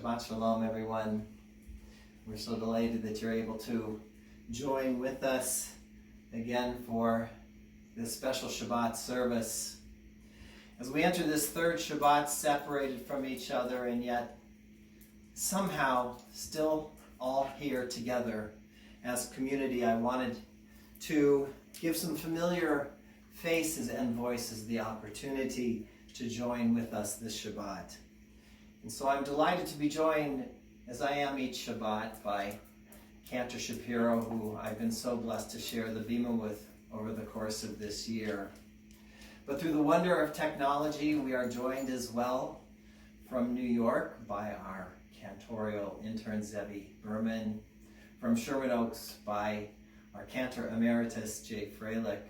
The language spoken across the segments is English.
Shabbat Shalom, everyone. We're so delighted that you're able to join with us again for this special Shabbat service. As we enter this third Shabbat separated from each other and yet somehow still all here together as community, I wanted to give some familiar faces and voices the opportunity to join with us this Shabbat. And so I'm delighted to be joined, as I am each Shabbat, by Cantor Shapiro, who I've been so blessed to share the Bima with over the course of this year. But through the wonder of technology, we are joined as well from New York by our cantorial intern Zebi Berman, from Sherman Oaks by our cantor emeritus Jay Freilich,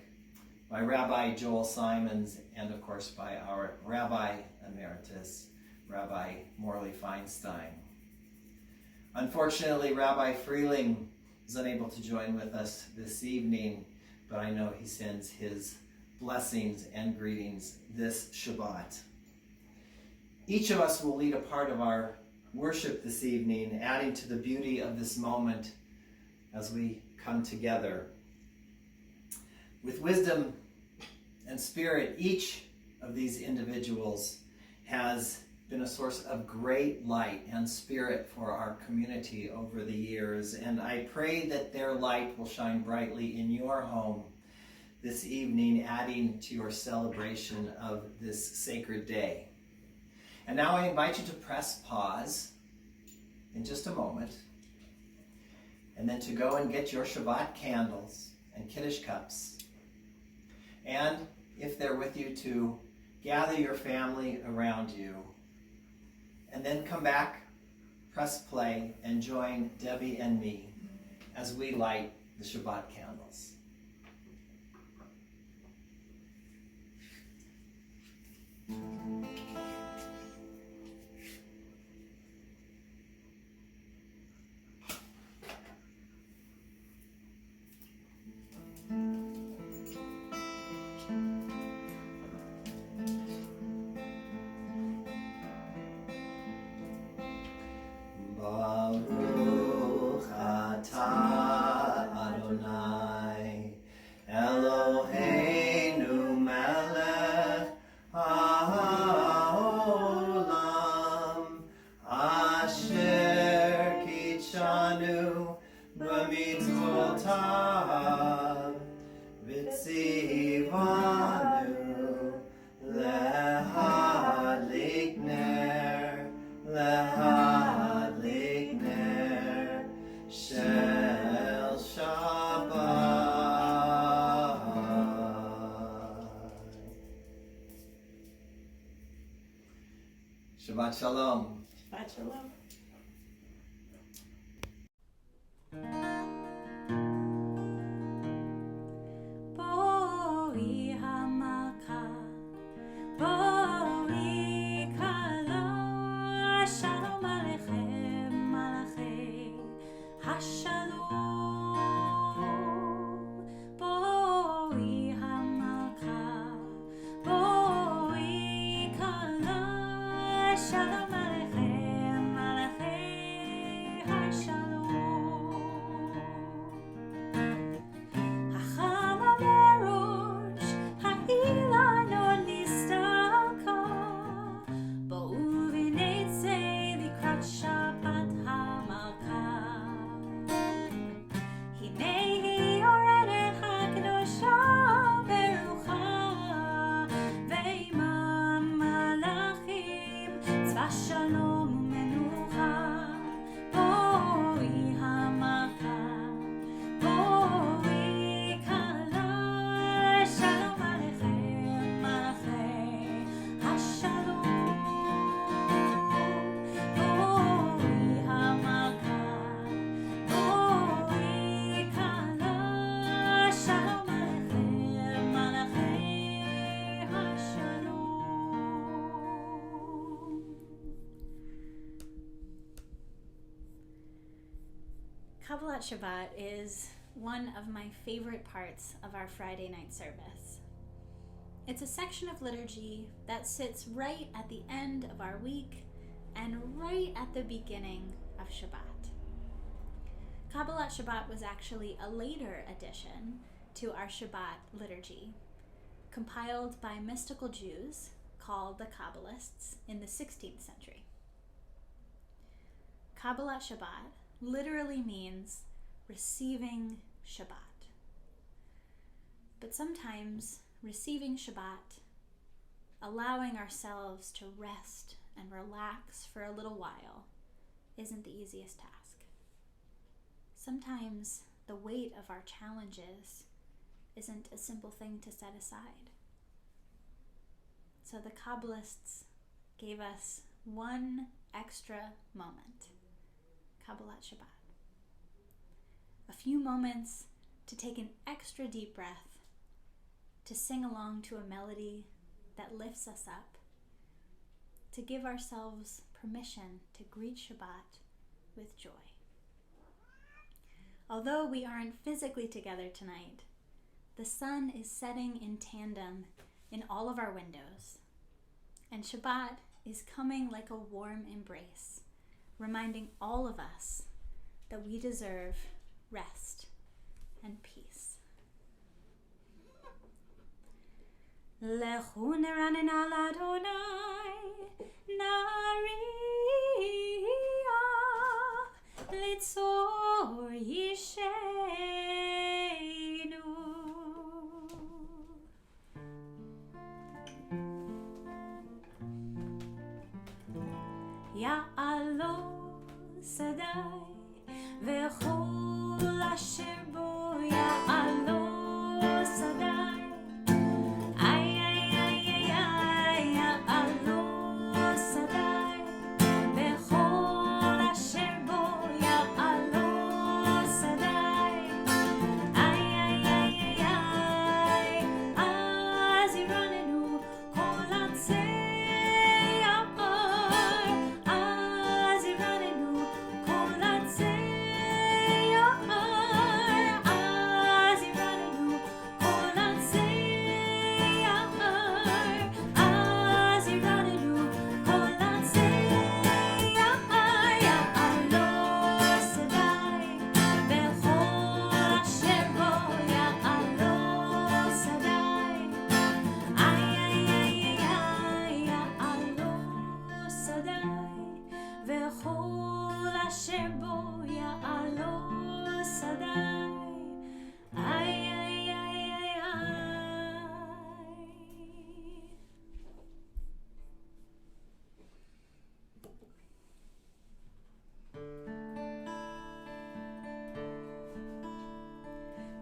by Rabbi Joel Simons, and of course by our Rabbi Emeritus, Rabbi Morley Feinstein. Unfortunately, Rabbi Freeling is unable to join with us this evening, but I know he sends his blessings and greetings this Shabbat. Each of us will lead a part of our worship this evening, adding to the beauty of this moment as we come together. With wisdom and spirit, each of these individuals has been a source of great light and spirit for our community over the years, and I pray that their light will shine brightly in your home this evening, adding to your celebration of this sacred day. And now I invite you to press pause in just a moment, and then to go and get your Shabbat candles and Kiddush cups. And if they're with you, to gather your family around you. And then come back, press play, and join Debbie and me as we light the Shabbat candles. Baruch atah Adonai Eloheinu melech haolam asher kitshanu b'mitzvotav v'tzivanu lehadlik ner Shel Shabbat. Shabbat Shalom. Shabbat Shalom. Boi hamaka, boi kala, shalom alechem, malachei hashalom. Boi hamaka, boi kala, shalom alechem, malachei hashalom. Hacham amerosh, ha'ilonot nistaka, bo'u v'neitzei likrat Shabbat hamaka. Hinei hi yoredet hakadosha berucha, ve'imam malachim, tzva shalom u'menucha. Boi hamaka, boi kala, shalom alechem, malachei hashalom. Boi hamaka, boi kala, shalom alechem, malachei hashalom. Kabbalat Shabbat is one of my favorite parts of our Friday night service. It's a section of liturgy that sits right at the end of our week and right at the beginning of Shabbat. Kabbalat Shabbat was actually a later addition to our Shabbat liturgy, compiled by mystical Jews called the Kabbalists in the 16th century. Kabbalat Shabbat literally means receiving Shabbat. But sometimes receiving Shabbat, allowing ourselves to rest and relax for a little while, isn't the easiest task. Sometimes the weight of our challenges isn't a simple thing to set aside. So the Kabbalists gave us one extra moment, Kabbalat Shabbat. A few moments to take an extra deep breath, to sing along to a melody that lifts us up, to give ourselves permission to greet Shabbat with joy. Although we aren't physically together tonight, the sun is setting in tandem in all of our windows, and Shabbat is coming like a warm embrace, reminding all of us that we deserve rest and peace. Lechu neranen al Adonai, nariach litzor yisheinu. Ya'alo sadai v'chol asher bo ya'alo sadai.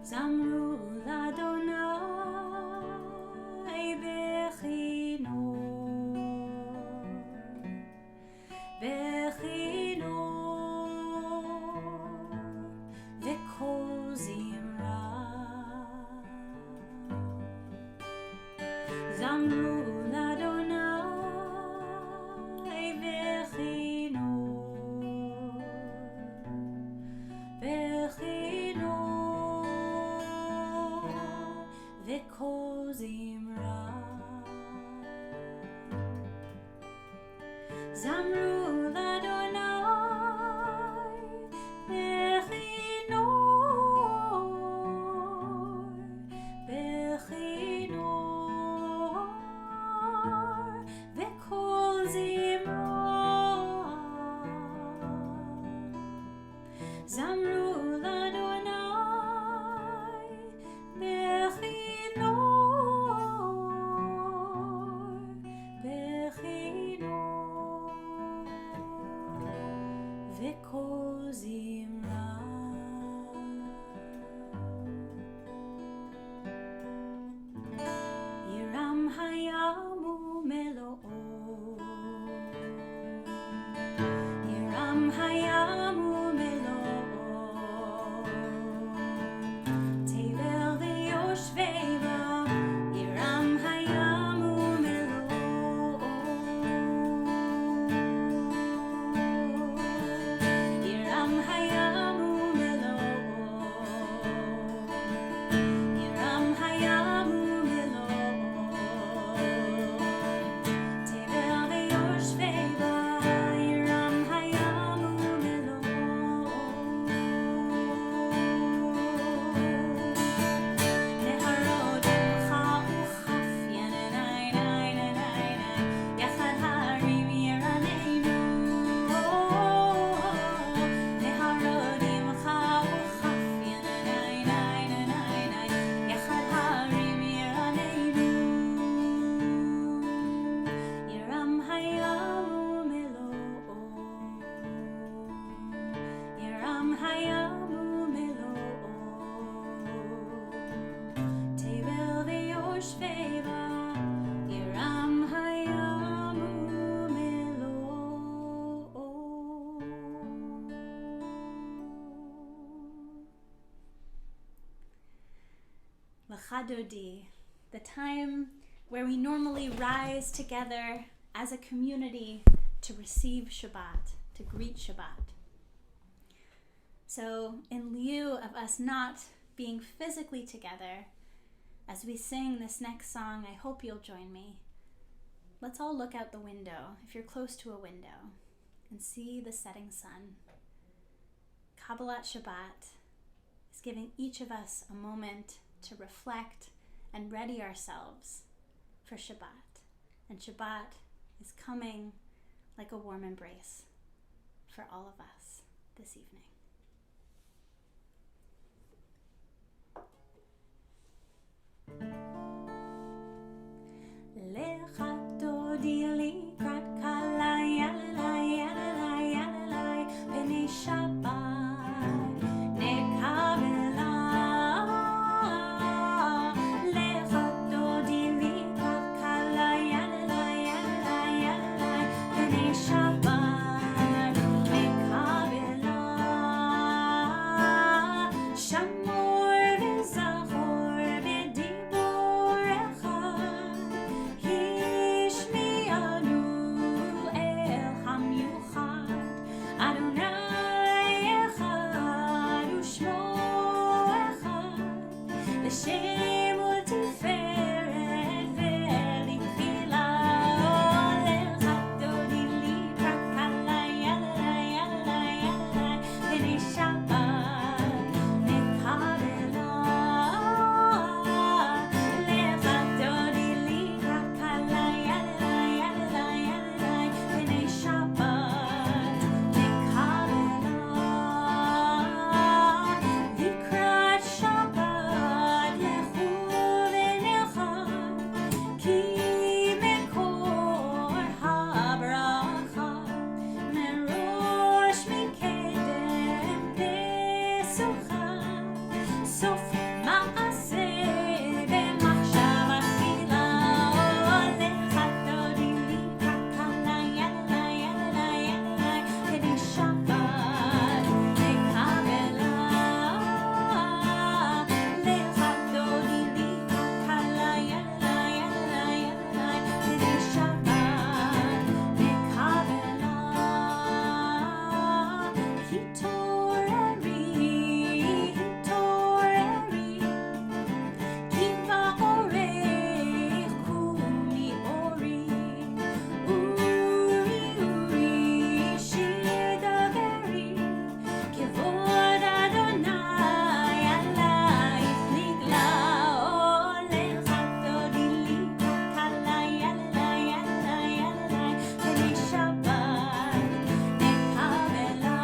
Zamru l'Adonai bechinor v'kol zimra. Zamru l'Adonai bechinor v'kol zimra. Zamru l'Adonai bechinor v'kol zimra. Zamru l'Adonai v'kol zimra. Yiram hayamu melo'o, Yiram hayamu melo'o, Tevel v'yoshveiva, Yiram hayamu melo'o, Yiram hayamu Lecha Dodi, the time where we normally rise together as a community to receive Shabbat, to greet Shabbat. So in lieu of us not being physically together, as we sing this next song, I hope you'll join me. Let's all look out the window, if you're close to a window, and see the setting sun. Kabbalat Shabbat is giving each of us a moment to reflect and ready ourselves for Shabbat. And Shabbat is coming like a warm embrace for all of us this evening. Lecha Dodi likrat kala yalalai yalalai yalalai b'nei Shabbat nekabela. Lecha Dodi likrat kala yalalai yalalai yalalai b'nei Shabbat nekabela. Shamor v'zachor b'diborecha Hishmianu el hamiuchad Adonai echad u'shmo echad L'shem u'tiferet ve'litchila Lecha Dodi likrat kala yalalai yalalai yalalai b'nei Shabbat nekabela. Lecha Dodi likrat kala yalalai yalalai yalalai b'nei Shabbat nekabela. Likrat Shabbat lechu v'nechad ki mekor habracha merosh mikedem besucha sof ma'aseh b'machshava tchila. Lecha Dodi likrat kala yalalai yalalai yalalai b'nei Shabbat nekabela. Lecha Dodi likrat kala yalalai yalalai yalalai b'nei Shabbat nekabela. Hitoreri, hitoreri, kiva orech kumi ori, uri shir daveri, kevod Adonai alayich nigla. Lecha Dodi likrat kala yalalai yalalai yalalai b'nei Shabbat nekabela.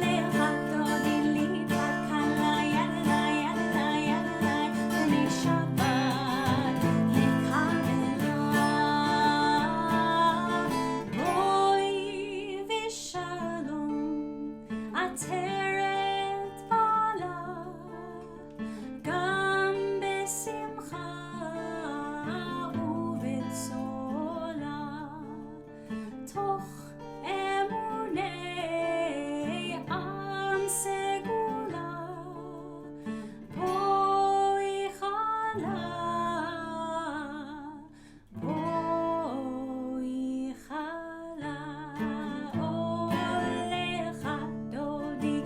Lecha Dodi likrat kala yalalai yalalai yalalai b'nei Shabbat nekabela. Boi v'shalom ateret bala gam besimcha ובצולה תוך אמוני עם סגולה בואי חלה בואי חלה. Lecha Dodi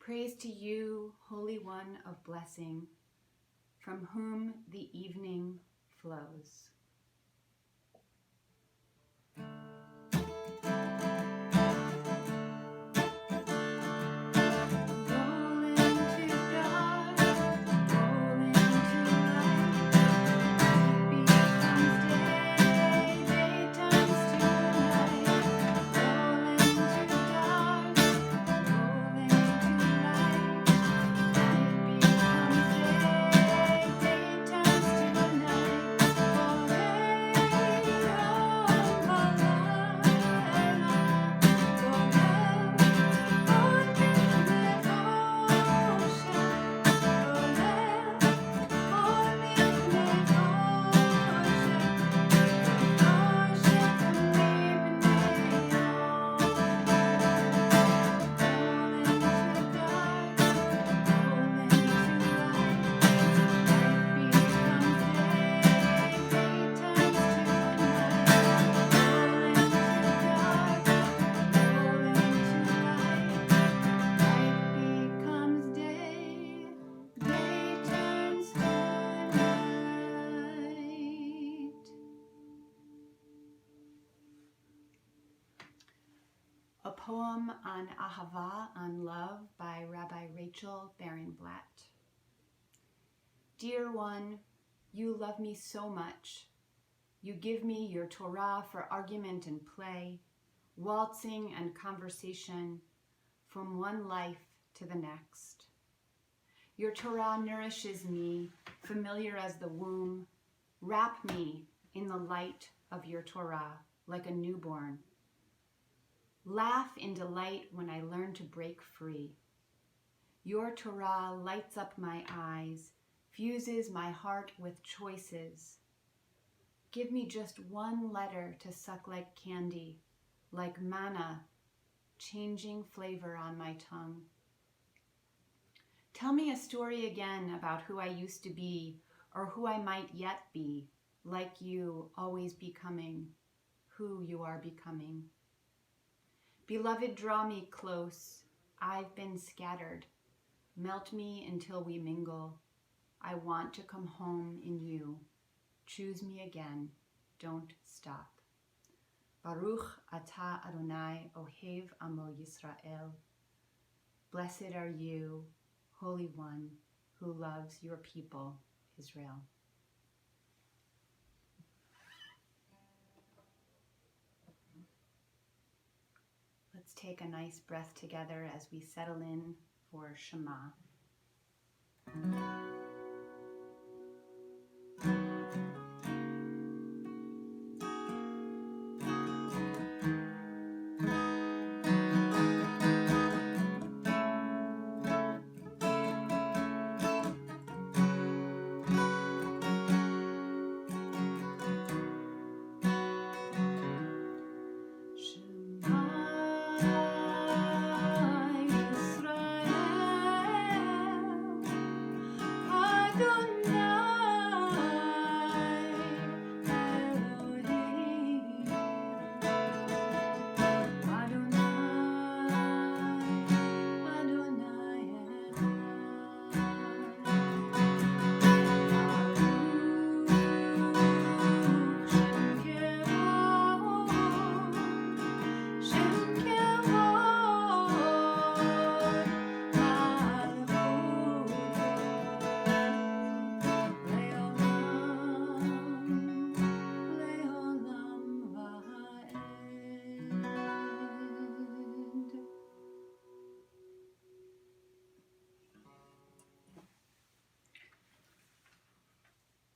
Praise to you, Holy One of blessing, from whom the evening flows. A poem on Ahava, on love, by Rabbi Rachel Barenblatt. Dear one, you love me so much. You give me your Torah for argument and play, waltzing and conversation, from one life to the next. Your Torah nourishes me, familiar as the womb. Wrap me in the light of your Torah, like a newborn. Laugh in delight when I learn to break free. Your Torah lights up my eyes, fuses my heart with choices. Give me just one letter to suck like candy, like manna, changing flavor on my tongue. Tell me a story again about who I used to be, or who I might yet be, like you, always becoming who you are becoming. Beloved, draw me close. I've been scattered. Melt me until we mingle. I want to come home in you. Choose me again. Don't stop. Baruch atah Adonai ohev amo Yisrael. Blessed are you, Holy One, who loves your people, Israel. Let's take a nice breath together as we settle in for Shema.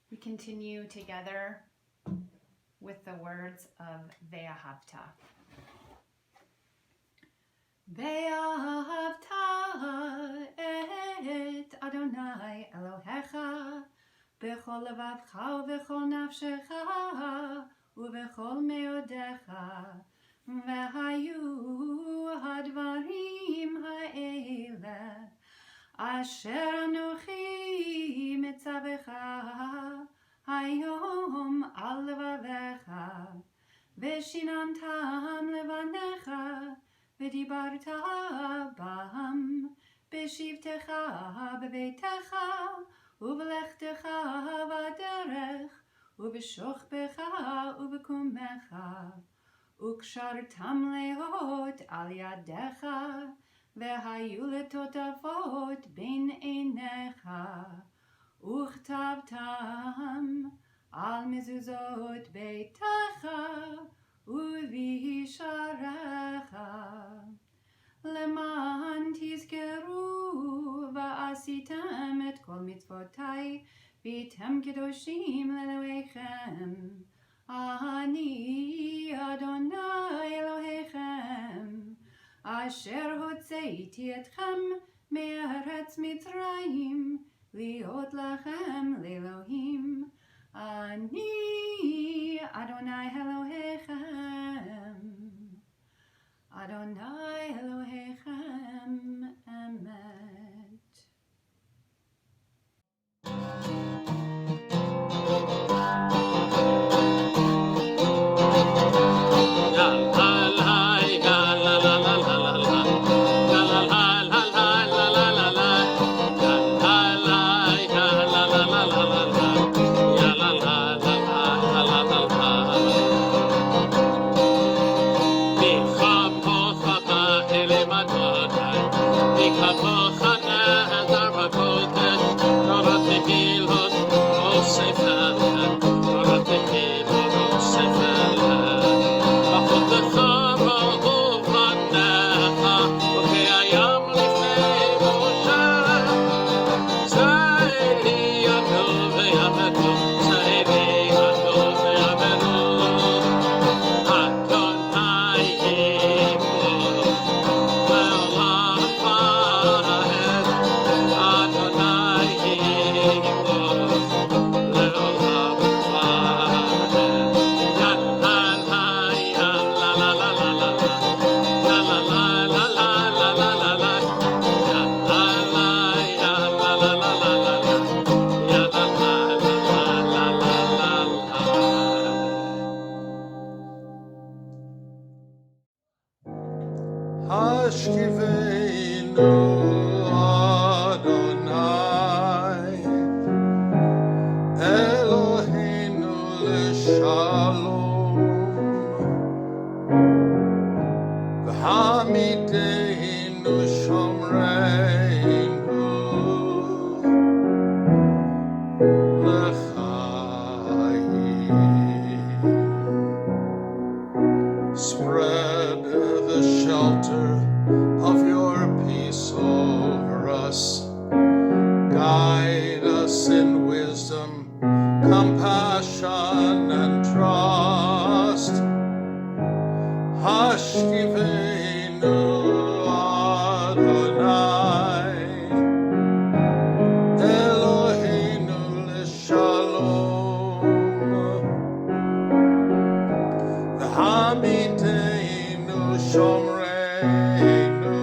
We continue together with the words of Ve'ahavta. Ve'ahavta et Adonai Elohecha b'chol levavcha u'b'chol nafshecha u'b'chol meodecha v'hayu hadvarim ha'ele asher anochi mitzavecha hayom al levavecha v'shinantam levanecha v'dibarta bam בביתך ובלכתך בדרך ובשוכבך ובקומך וקשרתם להיות על ידיך והיו לטוטפות בין עיניך וכתבתם על מזוזות ביתך ובשעריך למען תזכרו ועשיתם את כל מצוותי והייתם קדושים לאלוהיכם. אני אדוני אלוהיכם אשר הוצאתי אתכם מארץ מצרים להיות לכם לאלוהים. אני אדוני אלוהיכם. אדוני אלוהיכם אמת. Hashkivenu Adonai Eloheinu l'shalom V'hamidenu shomreinu l'chaim. Spread the shelter of your peace over us. Guide us in wisdom, compassion, and trust. Hashkivenu Adonai Eloheinu l'shalom V'hamidenu shomreinu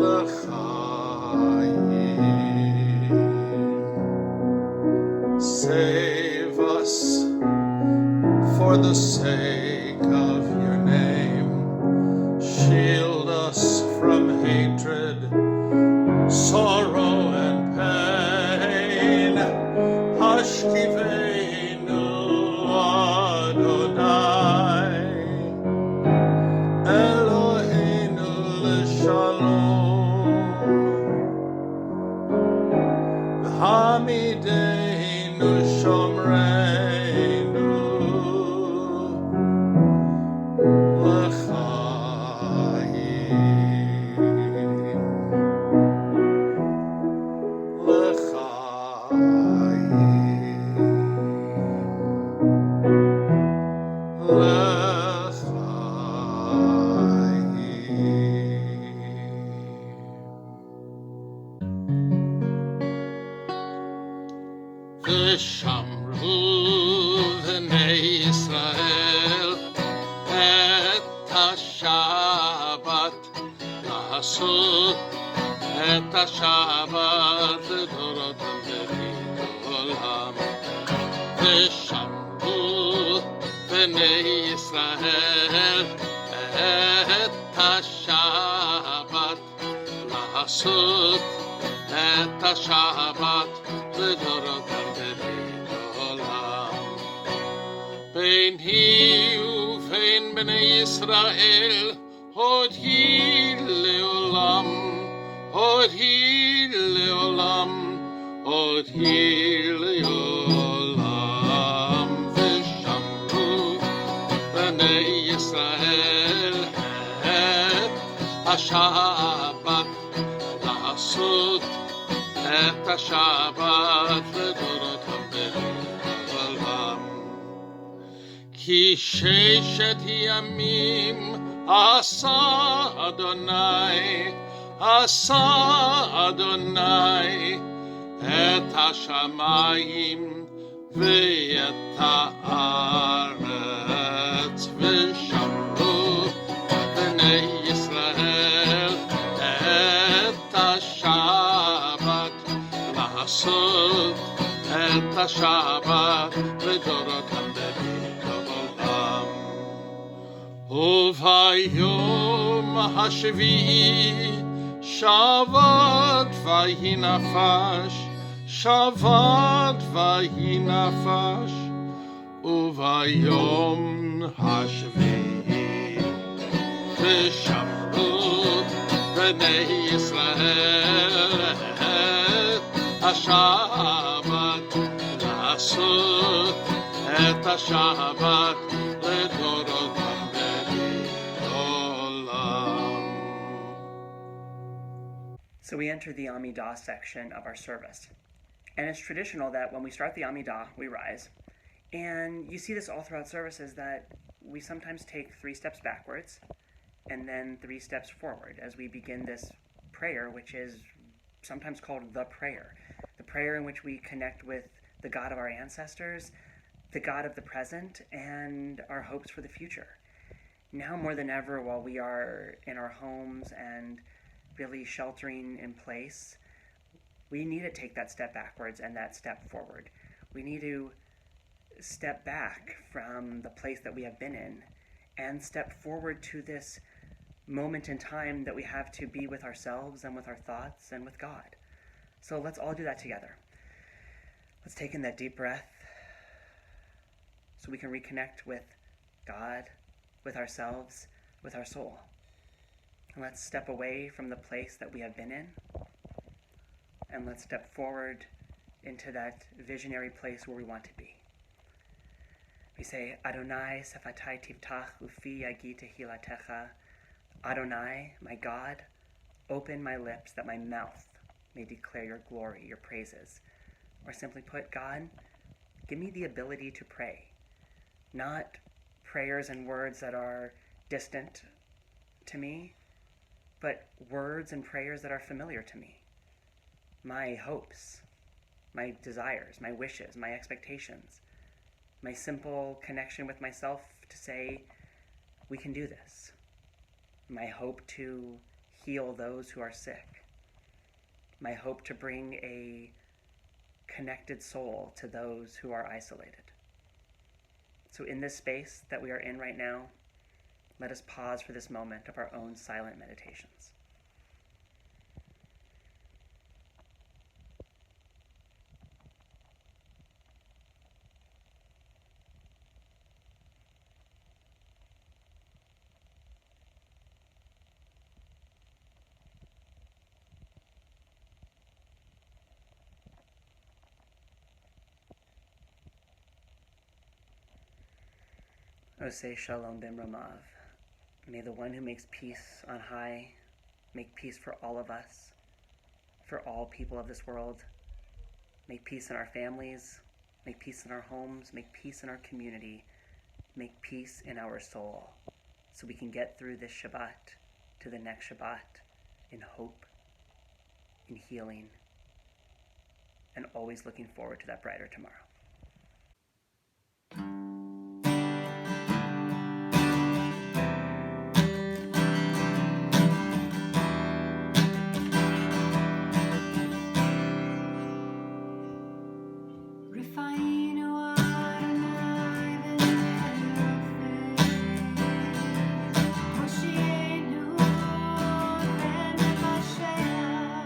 l'chaim. Save us for the sake of your name. Shield us from hatred, sorrow, and pain. Hashkivenu Adonai Eloheinu l'shalom V'hamidenu shomreinu V'shamru b'nei Yisrael et ha-Shabbat לעשות את השבת לדורותם ולעולם. ושמרו בני ישראל את השבת לעשות את השבת לדורותם ברית עולם. ביני ובין בני ישראל עוד היא לעולם, עוד היא לעולם, עוד היא לעולם. ושמרו בני ישראל את השבת, לעשות את השבת לדורותם ברית עולם. כי ששת ימים עשה אדוני, עשה אדוני את השמיים ואת הארץ. ושמרו בני ישראל את השבת, לעשות את השבת לדורותם ברית עולם. וביום השביעי שבת ויהי נפש, שבת ויהי נפש. וביום השביעי ושמרו בני ישראל את השבת, לעשות את השבת לדורותם ברית עולם. So we enter the Amidah section of our service. And it's traditional that when we start the Amidah, we rise. And you see this all throughout services, that we sometimes take 3 steps backwards and then 3 steps forward as we begin this prayer, which is sometimes called the prayer in which we connect with the God of our ancestors, the God of the present, and our hopes for the future. Now more than ever, while we are in our homes and really sheltering in place, we need to take that step backwards and that step forward. We need to step back from the place that we have been in and step forward to this moment in time that we have to be with ourselves and with our thoughts and with God. So let's all do that together. Let's take in that deep breath so we can reconnect with God, with ourselves, with our soul. And let's step away from the place that we have been in, and let's step forward into that visionary place where we want to be. We say, Adonai sefatai tiftach ufi yagi tehilatecha. Adonai, my God, open my lips that my mouth may declare your glory, your praises. Or simply put, God, give me the ability to pray. Not prayers and words that are distant to me, but words and prayers that are familiar to me. My hopes, my desires, my wishes, my expectations, my simple connection with myself to say, we can do this. My hope to heal those who are sick. My hope to bring a connected soul to those who are isolated. So in this space that we are in right now, let us pause for this moment of our own silent meditations. Oseh Shalom Bimramav. May the one who makes peace on high make peace for all of us, for all people of this world. Make peace in our families, make peace in our homes, make peace in our community, make peace in our soul, so we can get through this Shabbat to the next Shabbat in hope, in healing, and always looking forward to that brighter tomorrow. Moshiach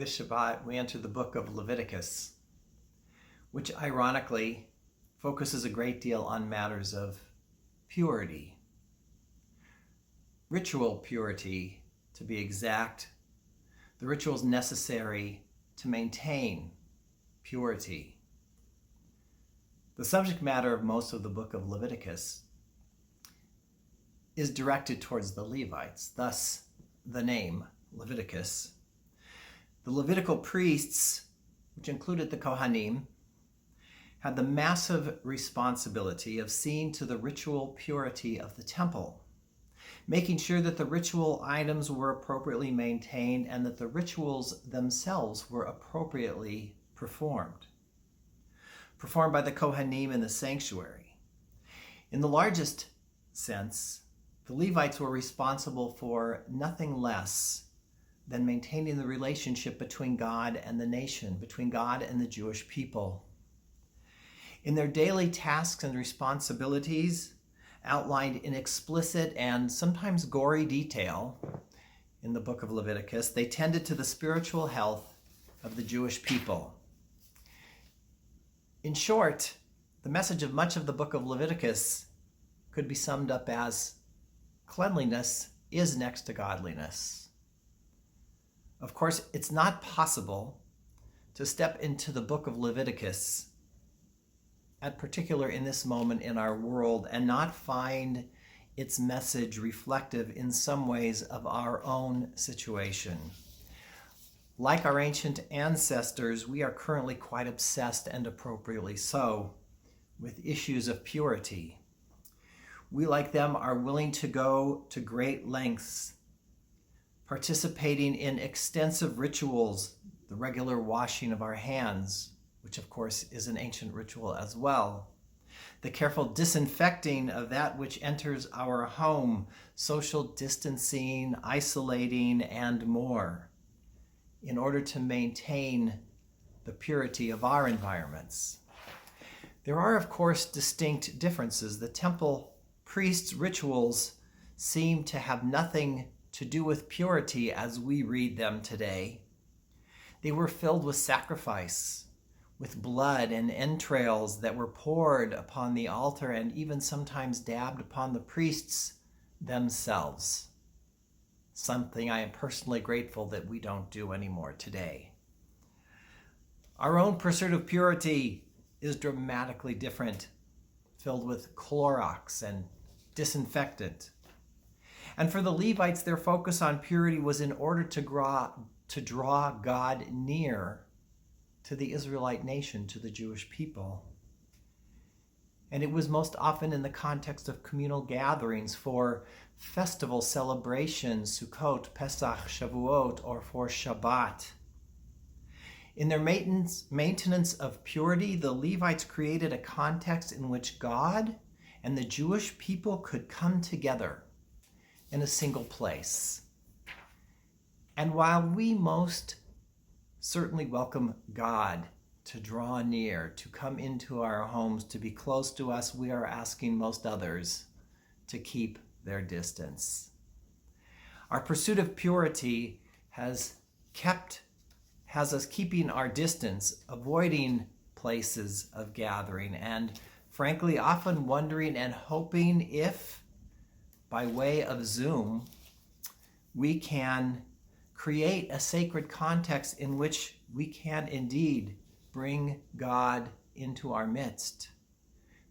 this Shabbat, we enter the book of Leviticus, which ironically focuses a great deal on matters of purity. Ritual purity, to be exact, the rituals necessary to maintain purity. The subject matter of most of the book of Leviticus is directed towards the Levites, thus the name Leviticus. The Levitical priests, which included the Kohanim, had the massive responsibility of seeing to the ritual purity of the temple, making sure that the ritual items were appropriately maintained and that the rituals themselves were appropriately performed by the Kohanim in the sanctuary. In the largest sense, the Levites were responsible for nothing less than maintaining the relationship between God and the nation, between God and the Jewish people. In their daily tasks and responsibilities, outlined in explicit and sometimes gory detail in the book of Leviticus, they tended to the spiritual health of the Jewish people. In short, the message of much of the book of Leviticus could be summed up as cleanliness is next to godliness. Of course, it's not possible to step into the book of Leviticus, at particular in this moment in our world, and not find its message reflective in some ways of our own situation. Like our ancient ancestors, we are currently quite obsessed, and appropriately so, with issues of purity. We, like them, are willing to go to great lengths, participating in extensive rituals, the regular washing of our hands, which of course is an ancient ritual as well, the careful disinfecting of that which enters our home, social distancing, isolating, and more, in order to maintain the purity of our environments. There are, of course, distinct differences. The temple priests' rituals seem to have nothing to do with purity as we read them today. They were filled with sacrifice, with blood and entrails that were poured upon the altar and even sometimes dabbed upon the priests themselves. Something I am personally grateful that we don't do anymore today. Our own pursuit of purity is dramatically different, filled with Clorox and disinfectant. And for the Levites, their focus on purity was in order to draw God near to the Israelite nation, to the Jewish people. And it was most often in the context of communal gatherings for festival celebrations, Sukkot, Pesach, Shavuot, or for Shabbat. In their maintenance of purity, the Levites created a context in which God and the Jewish people could come together in a single place. And while we most certainly welcome God to draw near, to come into our homes, to be close to us, we are asking most others to keep their distance. Our pursuit of purity has us keeping our distance, avoiding places of gathering, and frankly, often wondering and hoping if, by way of Zoom, we can create a sacred context in which we can indeed bring God into our midst,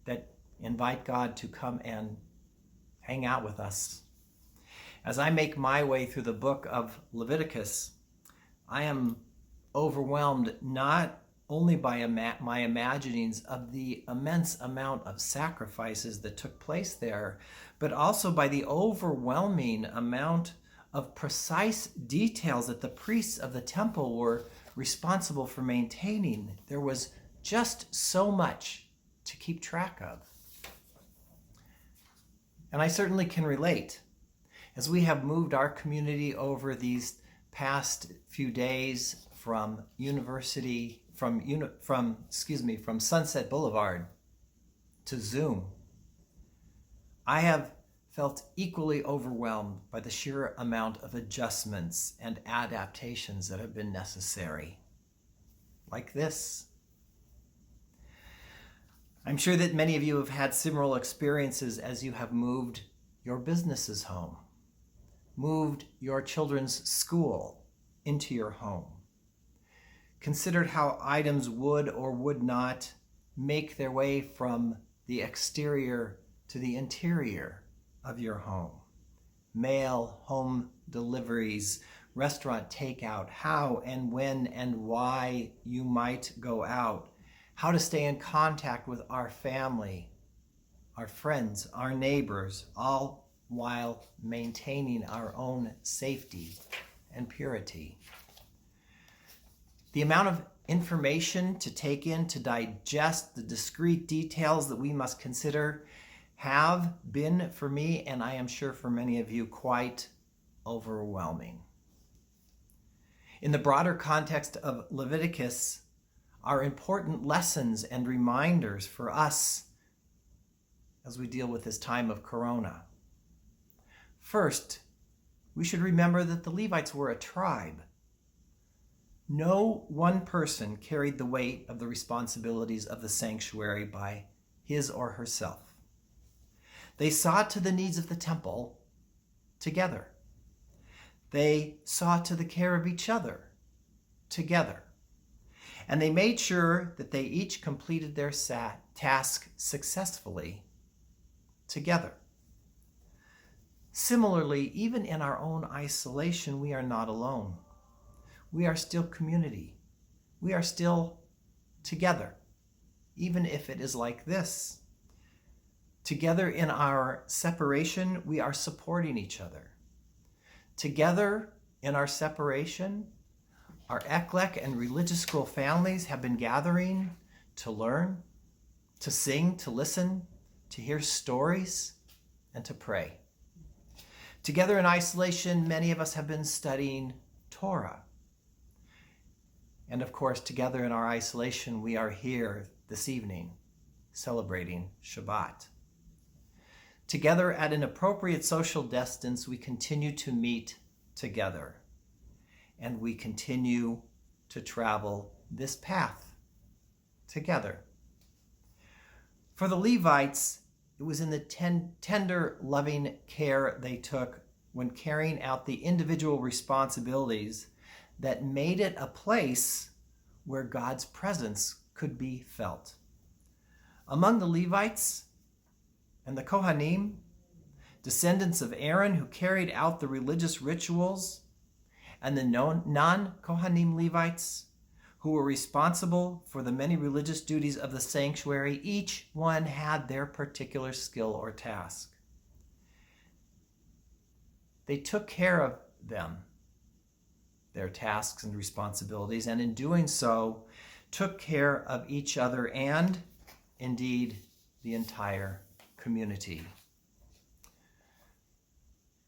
that invite God to come and hang out with us. As I make my way through the book of Leviticus, I am overwhelmed not only by my imaginings of the immense amount of sacrifices that took place there, but also by the overwhelming amount of precise details that the priests of the temple were responsible for maintaining. There was just so much to keep track of. And I certainly can relate. As we have moved our community over these past few days from Sunset Boulevard to Zoom, I have felt equally overwhelmed by the sheer amount of adjustments and adaptations that have been necessary. Like this. I'm sure that many of you have had similar experiences as you have moved your businesses home, moved your children's school into your home, considered how items would or would not make their way from the exterior to the interior of your home. Mail, home deliveries, restaurant takeout, how and when and why you might go out, how to stay in contact with our family, our friends, our neighbors, all while maintaining our own safety and purity. The amount of information to take in to digest the discrete details that we must consider have been for me, and I am sure for many of you, quite overwhelming. In the broader context of Leviticus are important lessons and reminders for us as we deal with this time of Corona. First, we should remember that the Levites were a tribe. No one person carried the weight of the responsibilities of the sanctuary by his or herself. They saw to the needs of the temple together. They saw to the care of each other together. And they made sure that they each completed their task successfully together. Similarly, even in our own isolation, we are not alone. We are still community. We are still together, even if it is like this. Together in our separation, we are supporting each other. Together in our separation, our eclec and religious school families have been gathering to learn, to sing, to listen, to hear stories, and to pray. Together in isolation, many of us have been studying Torah. And of course, together in our isolation, we are here this evening celebrating Shabbat. Together at an appropriate social distance, we continue to meet together. And we continue to travel this path together. For the Levites, it was in the tender, loving care they took when carrying out the individual responsibilities that made it a place where God's presence could be felt. Among the Levites and the Kohanim, descendants of Aaron who carried out the religious rituals, and the non-Kohanim Levites who were responsible for the many religious duties of the sanctuary, each one had their particular skill or task. They took care of them, their tasks and responsibilities, and in doing so, took care of each other and, indeed, the entire community.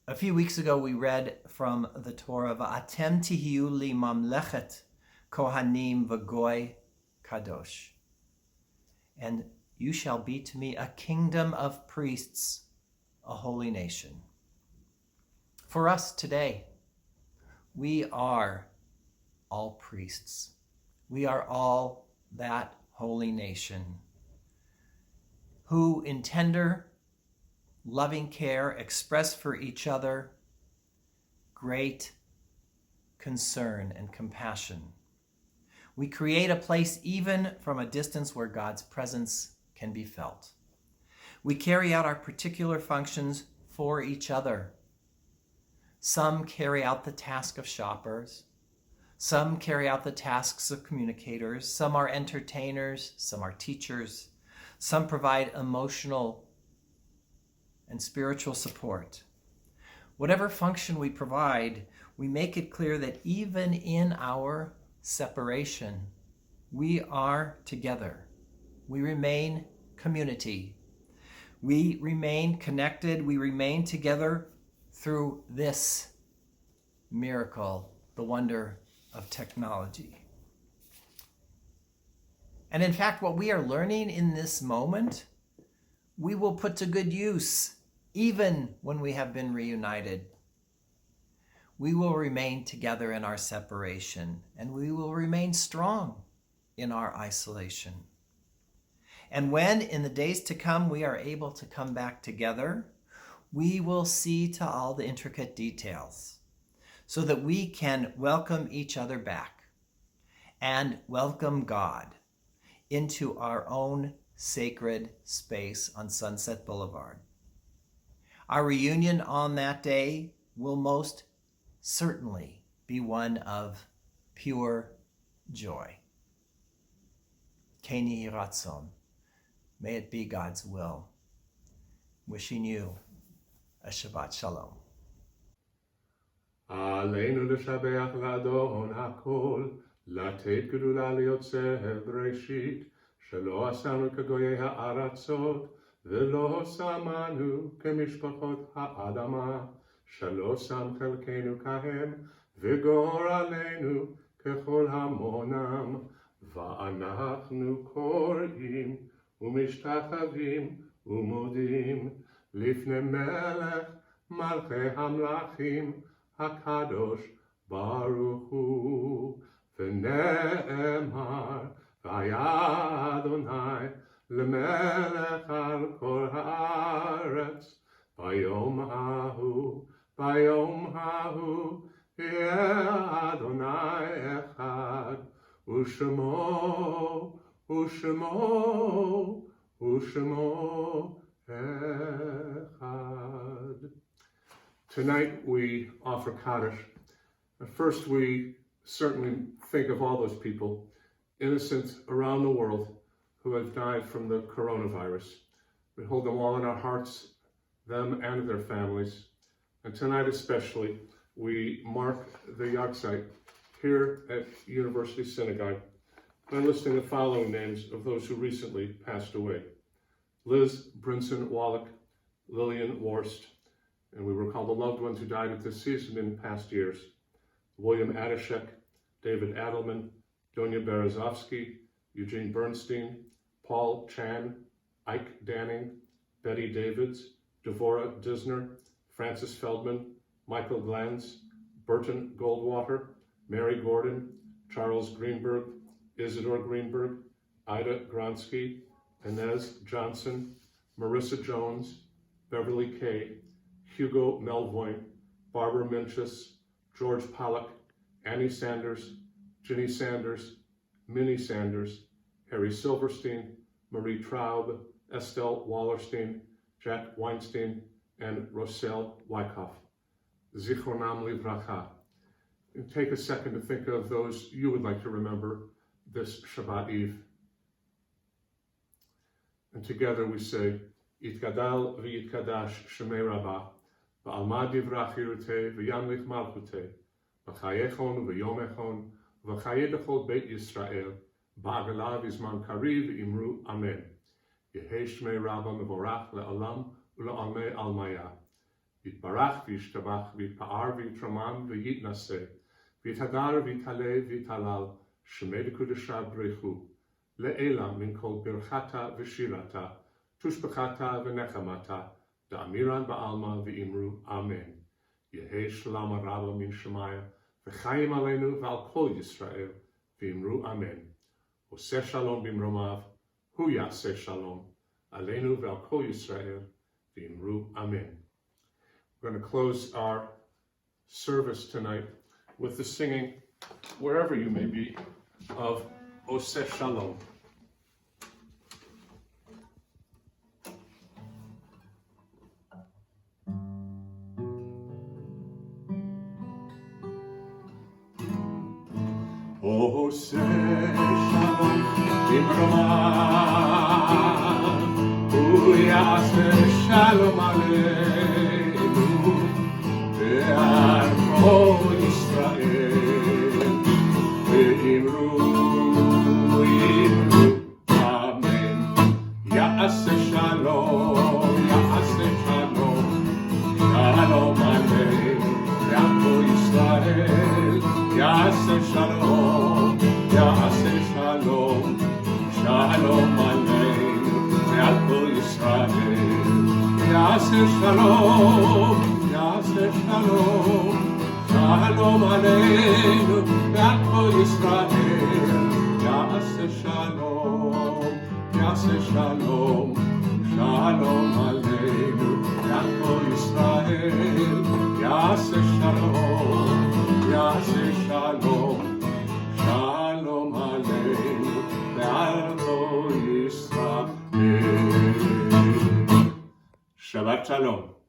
A few weeks ago, we read from the Torah, "Va'atem tihiyu li mamlechet kohanim v'goy kadosh," and you shall be to me a kingdom of priests, a holy nation. For us today, we are all priests. We are all that holy nation who, in tender, loving care, express for each other great concern and compassion. We create a place even from a distance where God's presence can be felt. We carry out our particular functions for each other. Some carry out the task of shoppers. Some carry out the tasks of communicators. Some are entertainers. Some are teachers. Some provide emotional and spiritual support. Whatever function we provide, we make it clear that even in our separation, we are together. We remain community. We remain connected. We remain together through this miracle, the wonder of technology. And in fact, what we are learning in this moment, we will put to good use even when we have been reunited, we will remain together in our separation, and we will remain strong in our isolation. And when in the days to come we are able to come back together, we will see to all the intricate details so that we can welcome each other back and welcome God into our own sacred space on Sunset Boulevard. Our reunion on that day will most certainly be one of pure joy. Ken Yehi Ratzon. May it be God's will. Wishing you a Shabbat Shalom. עלינו לשבח לאדון הכל, לתת גדולה ליוצר בראשית, שלא עשנו כגויי הארצות, ולא שמנו כמשפחות האדמה, שלא שם חלקנו כהם, וגורלנו ככל המונם, ואנחנו קוראים ומשתחווים ומודים לפני מלך מלכי המלכים הקדוש ברוך הוא, ונאמר והיה אדוני למלך על כל הארץ, ביום ההוא יהיה אדוני אחד, ושמו אחד. Tonight we offer Kaddish. First, we certainly think of all those people, innocent around the world, who have died from the coronavirus. We hold them all in our hearts, them and their families. And tonight especially, we mark the yahrzeit here at University Synagogue by listing the following names of those who recently passed away. Liz Brinson Wallach, Lillian Worst, and we recall the loved ones who died at this season in past years. William Adashek, David Adelman, Donya Berezovsky, Eugene Bernstein, Paul Chan, Ike Danning, Betty Davids, Devorah Disner, Francis Feldman, Michael Glanz, Burton Goldwater, Mary Gordon, Charles Greenberg, Isidore Greenberg, Ida Gronsky, Inez Johnson, Marissa Jones, Beverly Kay, Hugo Melvoin, Barbara Minchus, George Pollack, Annie Sanders, Ginny Sanders, Minnie Sanders, Harry Silverstein, Marie Traub, Estelle Wallerstein, Jack Weinstein, and Roselle Wyckoff. Zichronam Livracha. And take a second to think of those you would like to remember this Shabbat Eve. And together we say, Yitgadal v'yitkadash shemei Rabbah, v'alma divrach yiruteh v'yamlich malchuteh, v'chayechon v'yomechon, v'chayedachol beit Yisrael, ba'agala v'zman kariv v'imru amen. Yehei shmei Rabbah mevorach le'alam u'le'almei almaya. Yitbarach v'yishtabach v'yitpa'ar v'yitraman v'yitnaseh, v'yithadar v'yitaleh v'yitalal, shemei dekudesha brechu, le'ela min kol birchata v'shirata, tushbechata v'nechamata, da'amiran ba'alma v'imru amen. Yehei shalom rabba min shemaya, v'chayim aleinu v'al kol Yisrael, v'imru amen. Oseh shalom b'mromav, hu yaseh shalom, aleinu v'al kol Yisrael, v'imru amen. We're going to close our service tonight with the singing, wherever you may be, of Oseh Shalom. Oseh Shalom b'mromav, hu yaseh shalom aleinu ve'al kol Yisrael, ve'imru amen. Ya'aseh shalom, ya'aseh shalom, shalom aleinu ve'al kol Yisrael. Ya'aseh shalom, ya'aseh shalom, shalom aleinu ve'al kol Yisrael. יעשה שלום, יעשה שלום, שלום עלינו ועל כל ישראל, יעשה שלום, יעשה שלום, שלום עלינו ועל כל ישראל, יעשה שלום, יעשה שלום, שלום עלינו ועל כל ישראל. שבת שלום.